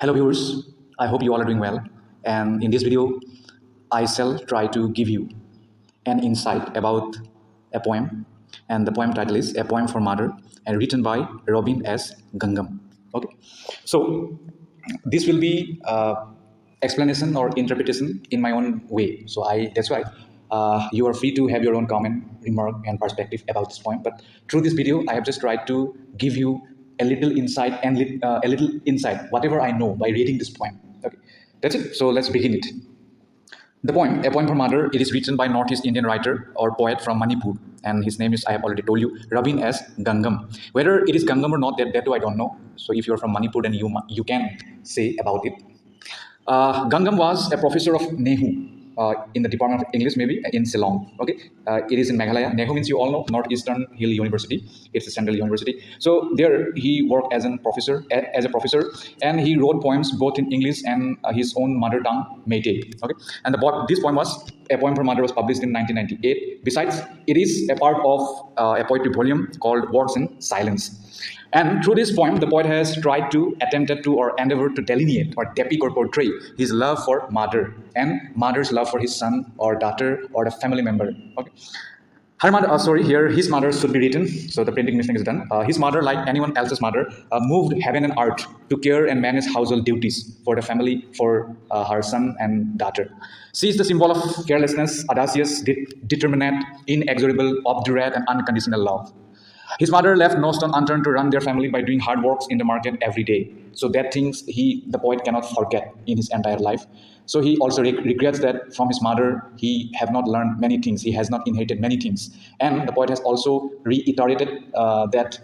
Hello viewers, I hope you all are doing well. And in this video, I shall try to give you an insight about a poem. And the poem title is A Poem for Mother and written by Robin S. Gangam. Okay, so this will be explanation or interpretation in my own way. So that's why you are free to have your own comment, remark, and perspective about this poem. But through this video, I have just tried to give you a little insight and a little insight, whatever I know by reading this poem. Okay, that's it. So let's begin it. The poem, A Poem for Mother, it is written by Northeast Indian writer or poet from Manipur, and his name is, I have already told you, Robin S. Gangam. Whether it is Gangam or not, that too I don't know. So if you're from Manipur, then you can say about it. Gangam was a professor of Nehu in the Department of English, maybe in Ceylon. Okay, it is in Meghalaya. Nehu means you all know Northeastern Hill University. It's a central university. So there he worked as a professor, and he wrote poems both in English and his own mother tongue, Meitei. Okay, and this poem was A Poem for Mother was published in 1998. Besides, it is a part of a poetry volume called Words in Silence. And through this poem, the poet has tried to, attempted to, or endeavored to delineate or depict or portray his love for mother and mother's love for his son or daughter or the family member. Okay. Her mother, here his mother should be written, so the printing mistake is done. His mother, like anyone else's mother, moved heaven and earth to care and manage household duties for the family, for her son and daughter. She is the symbol of carelessness, audacious, determinate, inexorable, obdurate, and unconditional love. His mother left no stone unturned to run their family by doing hard works in the market every day. So that things the poet cannot forget in his entire life. So he also regrets that from his mother, he have not learned many things. He has not inherited many things. And the poet has also reiterated that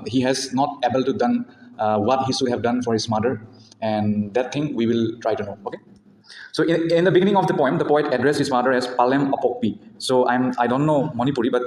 he has not able to done what he should have done for his mother. And that thing we will try to know, okay? So in the beginning of the poem, the poet addressed his mother as Palem Apokpi. So I don't know Manipuri, but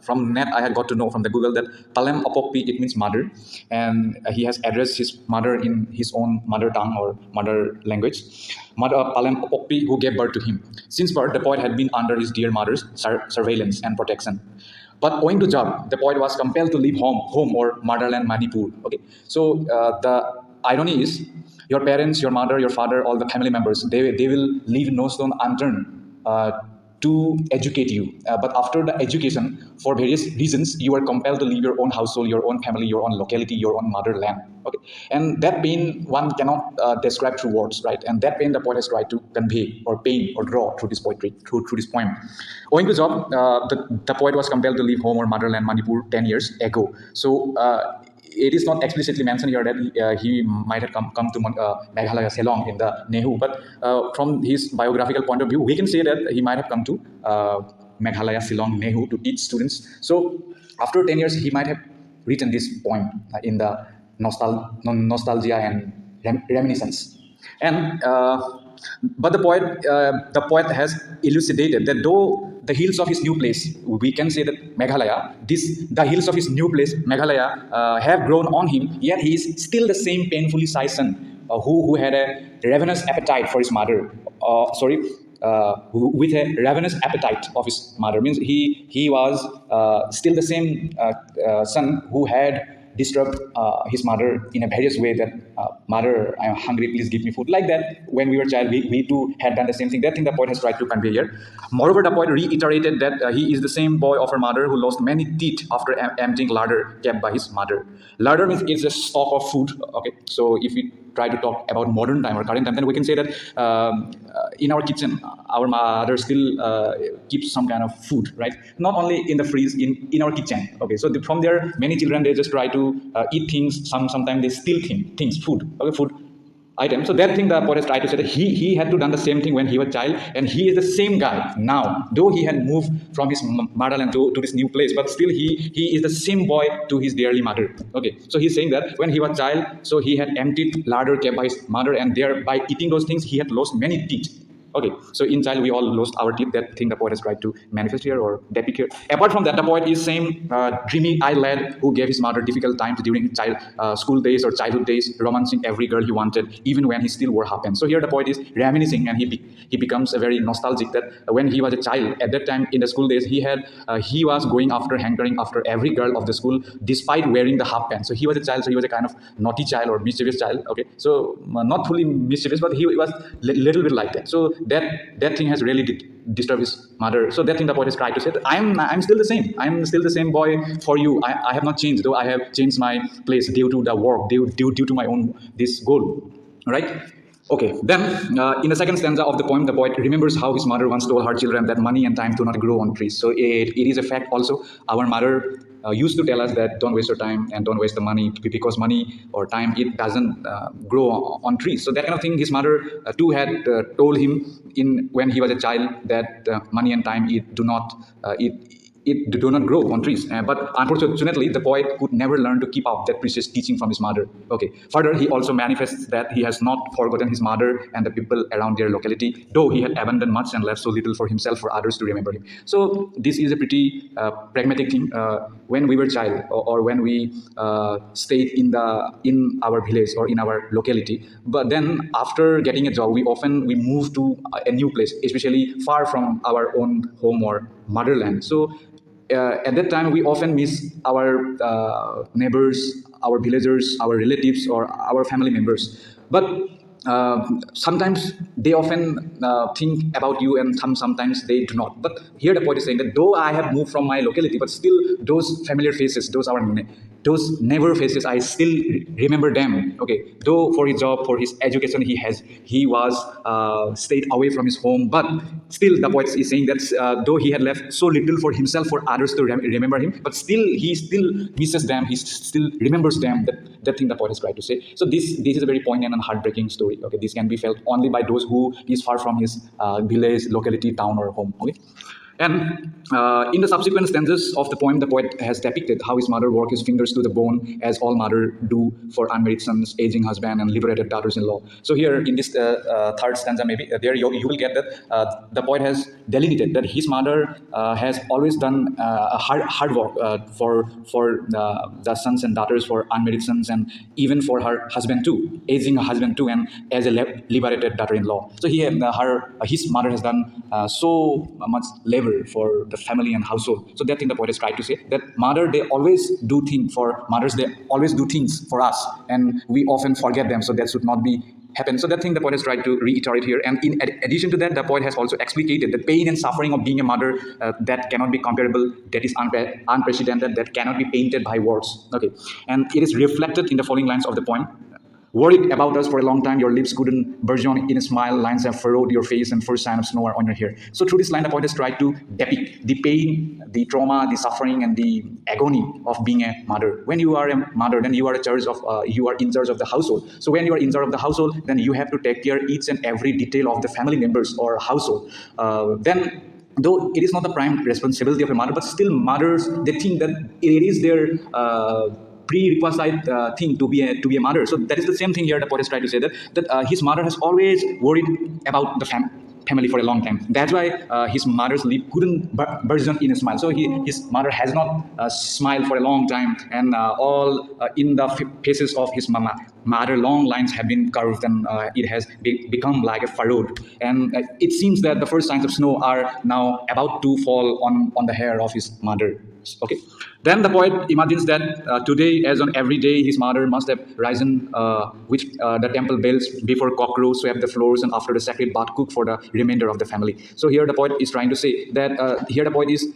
from net I had got to know from the Google that Palem Apokpi, it means mother, and he has addressed his mother in his own mother tongue or mother language. Mother Palem Apokpi, who gave birth to him. Since birth, the poet had been under his dear mother's surveillance and protection. But owing to job, the poet was compelled to leave home or motherland Manipur. Okay, so the irony is, your parents, your mother, your father, all the family members, they will leave no stone unturned to educate you. But after the education, for various reasons, you are compelled to leave your own household, your own family, your own locality, your own motherland. Okay, and that pain one cannot describe through words, right? And that pain the poet has tried to convey or paint or draw through this poetry, through this poem. Owing to job, the poet was compelled to leave home or motherland Manipur 10 years ago. So it is not explicitly mentioned here that he might have come to Meghalaya, Ceylon in the Nehu, but from his biographical point of view, we can say that he might have come to Meghalaya, Ceylon, Nehu to teach students. So after 10 years, he might have written this poem in the nostalgia and reminiscence. And but the poet has elucidated that though the hills of his new place, we can say that Meghalaya, the hills of his new place, Meghalaya, have grown on him, yet he is still the same painfully sized son who had a ravenous appetite for his mother. With a ravenous appetite of his mother, means he was still the same son who had disturbed his mother in a various way that mother, I am hungry, please give me food, like that. When we were child, we too had done the same thing. That thing the poet has tried to convey here. Moreover, the poet reiterated that he is the same boy of her mother who lost many teeth after emptying larder kept by his mother. Larder means it's a stock of food. Okay, so if we try to talk about modern time or current time, then we can say that in our kitchen, our mother still keeps some kind of food, right? Not only in the freeze, in our kitchen. Okay, so from there, many children, they just try to eat things. Sometimes they steal things, food. Okay, food item. So that thing the poet has tried to say that he had to done the same thing when he was a child, and he is the same guy now. Though he had moved from his motherland to this new place, but still he is the same boy to his dearly mother. Okay, so he's saying that when he was a child, so he had emptied larder kept by his mother, and there by eating those things he had lost many teeth. Okay, so in child we all lost our teeth. That thing the poet has tried to manifest here or depict here. Apart from that, the poet is same dreamy-eyed lad who gave his mother difficult times during school days or childhood days, romancing every girl he wanted, even when he still wore half pants. So here the poet is reminiscing, and he becomes a very nostalgic that when he was a child, at that time in the school days, he was going after, hankering after every girl of the school, despite wearing the half pants. So he was a child, so he was a kind of naughty child or mischievous child. Okay, so not fully mischievous, but he was little bit like that. So that thing has really disturbed his mother. So that thing the poet is trying to say that I'm still the same. I'm still the same boy for you. I have not changed, though I have changed my place due to the work, due to my own this goal. Right? Okay, then in the second stanza of the poem, the poet remembers how his mother once told her children that money and time do not grow on trees. So it is a fact also. Our mother used to tell us that don't waste your time and don't waste the money, because money or time, it doesn't grow on trees. So that kind of thing his mother too had told him in when he was a child, that money and time, it do not grow on trees. But unfortunately, the poet could never learn to keep up that precious teaching from his mother. Okay. Further, he also manifests that he has not forgotten his mother and the people around their locality, though he had abandoned much and left so little for himself for others to remember him. So this is a pretty pragmatic thing. When we were child, or when we stayed in our village or in our locality, but then after getting a job, we move to a new place, especially far from our own home or motherland. So at that time, we often miss our neighbors, our villagers, our relatives, or our family members. But sometimes they often think about you, and sometimes they do not. But here the poet is saying that though I have moved from my locality, but still those familiar faces, those neighbor faces, I still remember them. Okay, though for his job, for his education, he was stayed away from his home, but still the poet is saying that though he had left so little for himself, for others to remember him, but still he still misses them. He still remembers them. That thing the poet has tried to say. So this is a very poignant and heartbreaking story. Okay, this can be felt only by those who is far from his village, locality, town, or home. Okay. And in the subsequent stanzas of the poem, the poet has depicted how his mother worked his fingers to the bone, as all mother do for unmarried sons, aging husband, and liberated daughters-in-law. So here in this third stanza, maybe there you will get that the poet has delineated that his mother has always done a hard work for the sons and daughters, for unmarried sons, and even for her husband too, aging husband too, and as a liberated daughter-in-law. So his mother has done so much labor for the family and household. So that thing the poet is trying to say, that mothers, they always do things for us, and we often forget them. So that should not be happen. So that thing the poet has tried to reiterate here. And in addition to that, the poet has also explicated the pain and suffering of being a mother that cannot be comparable, that is unprecedented, that cannot be painted by words. Okay, and it is reflected in the following lines of the poem. Worried about us for a long time, your lips couldn't burgeon in a smile, lines have furrowed your face, and first sign of snow are on your hair. So through this line, the poet has tried to depict the pain, the trauma, the suffering, and the agony of being a mother. When you are a mother, then you are in charge of the household. So when you are in charge of the household, then you have to take care each and every detail of the family members or household. Then though it is not the prime responsibility of a mother, but still mothers, they think that it is their prerequisite thing to be a mother. So that is the same thing here. The poet is trying to say that his mother has always worried about the family for a long time. That's why his mother's lip couldn't burst in a smile. So his mother has not smiled for a long time, and all in the faces of his mother, long lines have been curved, and it has become like a furrowed. And it seems that the first signs of snow are now about to fall on the hair of his mother. Okay. Then the poet imagines that today, as on every day, his mother must have risen with the temple bells before cockcrow, swept the floors, and after the sacred bath, cooked for the remainder of the family. So here the poet is trying to say that here the poet is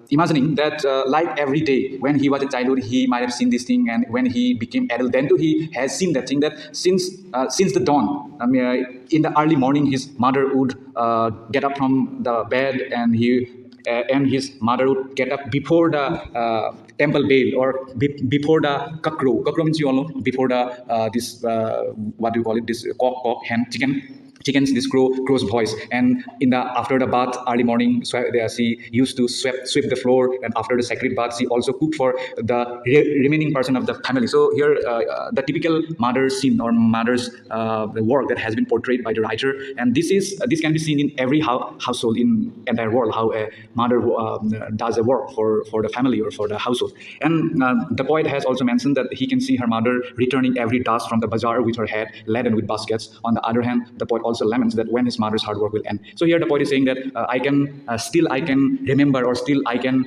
imagining that like every day when he was a childhood, he might have seen this thing, and when he became adult, then too he has seen that thing, that since the dawn, in the early morning, his mother would get up from the bed, and his mother would get up before the temple bell, or before the cockcrow. Cockcrow means, you all know, before the this what do you call it? This cock hen chicken. chickens, this crow's voice. And in the after the bath early morning, she used to sweep the floor, and after the sacred bath she also cooked for the remaining person of the family. So here the typical mother's scene or mother's the work that has been portrayed by the writer. And this can be seen in every household in entire world, how a mother does a work for the family or for the household. And the poet has also mentioned that he can see her mother returning every dust from the bazaar with her head laden with baskets. On the other hand, the poet also laments that when his mother's hard work will end. So here the poet is saying that I can remember, or still I can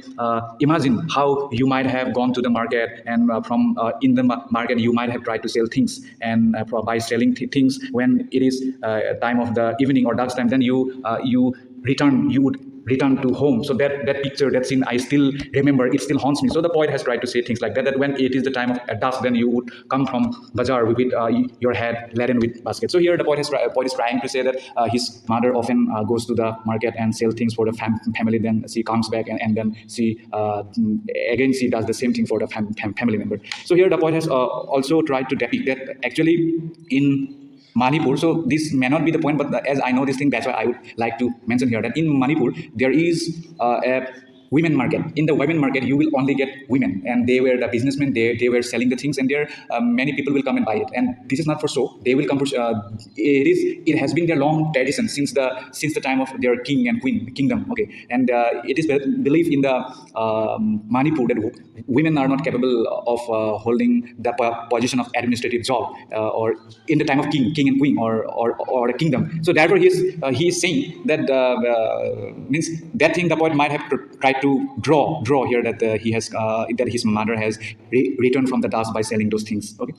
imagine how you might have gone to the market, and from in the market you might have tried to sell things, and by selling things when it is time of the evening or dusk time, then you would return to home. So that picture, that scene, I still remember. It still haunts me. So the poet has tried to say things like that, that when it is the time of dusk, then you would come from bazaar with your head laden with baskets. So here the poet is trying to say that his mother often goes to the market and sell things for the family. Then she comes back, and then she again she does the same thing for the family member. So here the poet has also tried to depict that actually in Manipur. So this may not be the point, but as I know this thing, that's why I would like to mention here that in Manipur there is a women market. In the women market, you will only get women, and they were the businessmen. They were selling the things, and there many people will come and buy it. And this is not for show. They will come for. It has been their long tradition since the time of their king and queen kingdom. Okay, and it is believed in the Manipur that women are not capable of holding the position of administrative job or in the time of king and queen or a kingdom. So therefore he is saying that means that thing the poet might have tried to draw here that he has that his mother has returned from the dust by selling those things. Okay.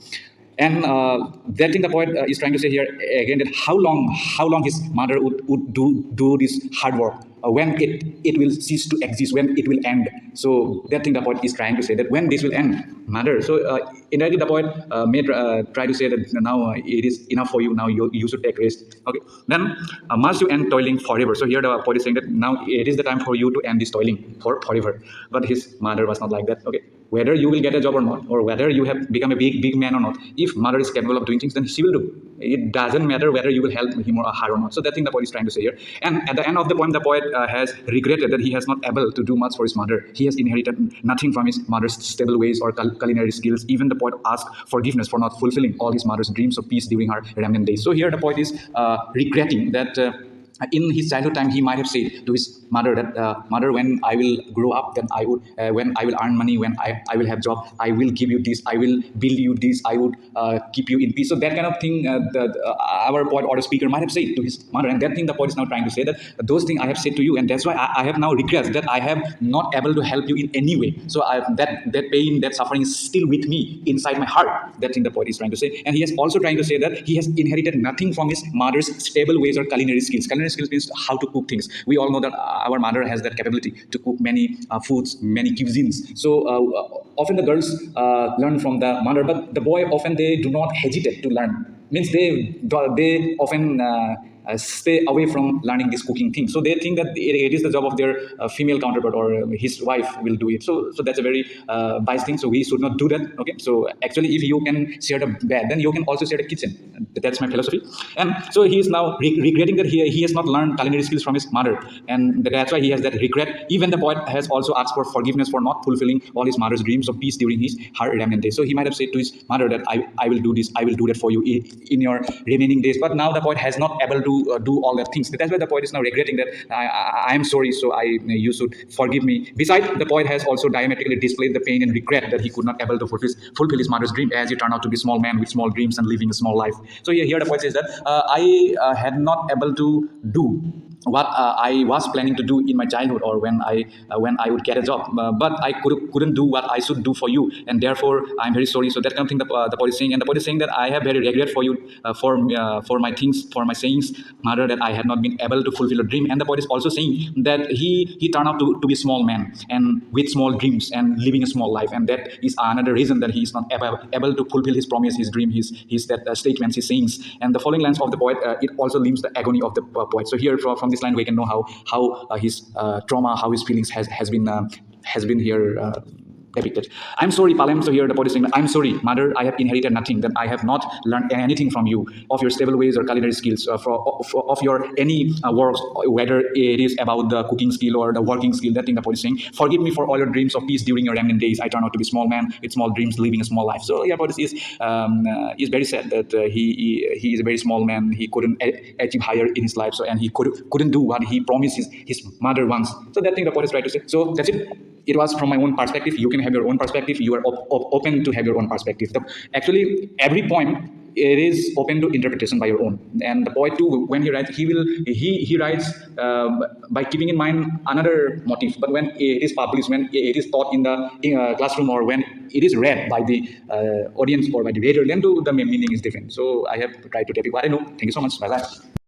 And that thing the poet is trying to say here again, that how long his mother would do this hard work, when it will cease to exist, when it will end. So that thing the poet is trying to say, that when this will end, mother. So indirectly the poet may try to say that now it is enough for you, now you should take rest. Okay. Then must you end toiling forever. So here the poet is saying that now it is the time for you to end this toiling forever. But his mother was not like that. Okay. Whether you will get a job or not, or whether you have become a big man or not, if mother is capable of doing things, then she will do. It doesn't matter whether you will help him or her or not. So that thing the poet is trying to say here. And at the end of the poem, the poet has regretted that he has not able to do much for his mother. He has inherited nothing from his mother's stable ways or culinary skills. Even the poet asks forgiveness for not fulfilling all his mother's dreams of peace during her remnant days. So here the poet is regretting that in his childhood time, he might have said to his mother that, mother, when I will grow up, then I would, when I will earn money, when I will have job, I will give you this, I will build you this, I would keep you in peace. So that kind of thing our poet or the speaker might have said to his mother. And that thing the poet is now trying to say, that those things I have said to you, and that's why I have now regrets that I have not able to help you in any way. So that pain, that suffering is still with me inside my heart. That thing the poet is trying to say. And he is also trying to say that he has inherited nothing from his mother's stable ways or culinary skills. Culinary skills means how to cook things. We all know that our mother has that capability to cook many foods, many cuisines. So often the girls learn from the mother, but the boy often they do not hesitate to learn. Means they often stay away from learning this cooking thing. So they think that it is the job of their female counterpart, or his wife will do it. So that's a very biased thing. So we should not do that. Okay. So actually, if you can share the bed, then you can also share the kitchen. That's my philosophy. And so he is now regretting that he has not learned culinary skills from his mother, and that's why he has that regret. Even the poet has also asked for forgiveness for not fulfilling all his mother's dreams of peace during her remnant days. So he might have said to his mother that I will do this, I will do that for you in your remaining days. But now the poet has not able to do all that things. That's why the poet is now regretting that I am sorry, so you should forgive me. Besides, the poet has also diametrically displayed the pain and regret that he could not able to fulfill his mother's dream, as he turned out to be a small man with small dreams and living a small life. So here the poet says that I had not able to do what I was planning to do in my childhood, or when I would get a job, but I couldn't do what I should do for you, and therefore I'm very sorry. So that kind of thing the poet is saying, and the poet is saying that I have very regret for you, for my things, for my sayings, mother, that I had not been able to fulfill a dream. And the poet is also saying that he turned out to be a small man and with small dreams and living a small life, and that is another reason that he is not able to fulfill his promise, his dream, his statements, his sayings. And the following lines of the poet, it also limits the agony of the poet. So here from this line we can know how his trauma, how his feelings has been here depicted. I'm sorry, Palem. So here the poet is saying, I'm sorry, mother, I have inherited nothing, that I have not learned anything from you, of your stable ways or culinary skills, of your any works, whether it is about the cooking skill or the working skill. That thing the poet is saying, forgive me for all your dreams of peace during your remnant days. I turn out to be small man with small dreams, living a small life. So yeah, poet is very sad that he is a very small man. He couldn't achieve higher in his life, so and he couldn't do what he promised his mother once. So that thing the poet is trying to say. So that's it. It was from my own perspective. You can have your own perspective. You are open to have your own perspective. Actually, every poem, it is open to interpretation by your own. And the poet too, when he writes, he writes by keeping in mind another motif. But when it is published, when it is taught in the classroom, or when it is read by the audience or by the reader, then the meaning is different. So I have tried to tell you what I know. Thank you so much. Bye bye.